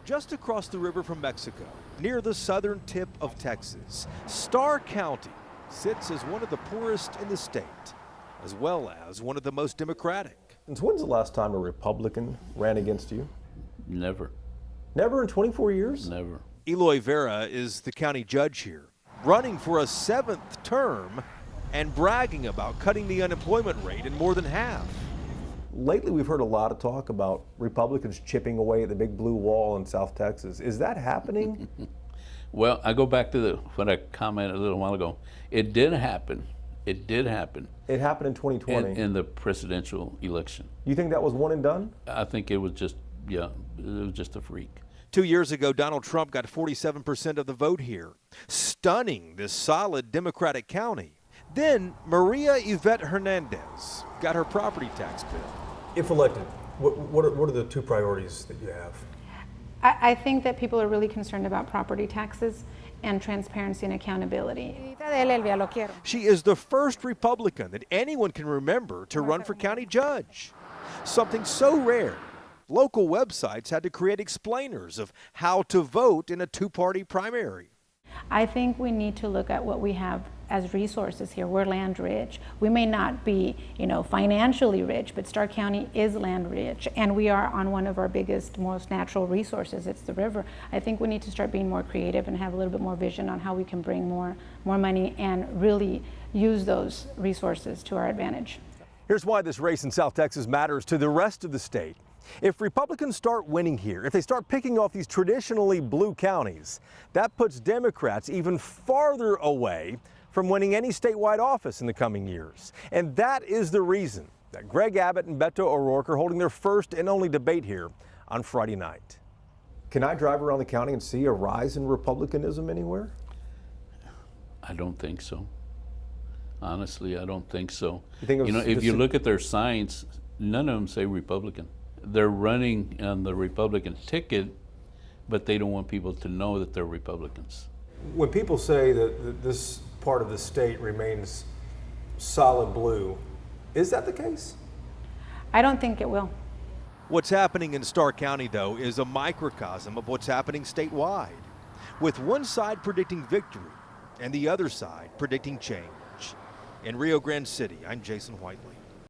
Just across the river from Mexico, near the southern tip of Texas, Starr County sits as one of the poorest in the state, as well as one of the most democratic. Since when's the last time a Republican ran against you? Never. Never in 24 years? Never. Eloy Vera is the county judge here, running for a 7th term and bragging about cutting the unemployment rate in more than half. Lately, we've heard a lot of talk about Republicans chipping away at the big blue wall in South Texas. Is that happening? Well, I go back to what I commented a little while ago. It did happen. It did happen. It happened in 2020. In the presidential election. You think that was one and done? I think it was just, it was just a freak. 2 years ago, Donald Trump got 47% of the vote here, stunning this solid Democratic county. Then Maria Yvette Hernandez got her property tax bill. If elected, what are the two priorities that you have? I think that people are really concerned about property taxes and transparency and accountability. She is the first Republican that anyone can remember to run for county judge. Something so rare, local websites had to create explainers of how to vote in a two-party primary. I think we need to look at what we have as resources here. We're land rich. We may not be, financially rich, but Starr County is land rich, and we are on one of our biggest, most natural resources. It's the river. I think we need to start being more creative and have a little bit more vision on how we can bring more money and really use those resources to our advantage. Here's why this race in South Texas matters to the rest of the state. If Republicans start winning here, if they start picking off these traditionally blue counties, that puts Democrats even farther away from winning any statewide office in the coming years. And that is the reason that Greg Abbott and Beto O'Rourke are holding their first and only debate here on Friday night. Can I drive around the county and see a rise in Republicanism anywhere? I don't think so. Honestly, I don't think so. You if you look at their signs, none of them say Republican. They're running on the Republican ticket, but they don't want people to know that they're Republicans. When people say that this part of the state remains solid blue, is that the case? I don't think it will. What's happening in Starr County, though, is a microcosm of what's happening statewide, with one side predicting victory and the other side predicting change. In Rio Grande City, I'm Jason Whiteley.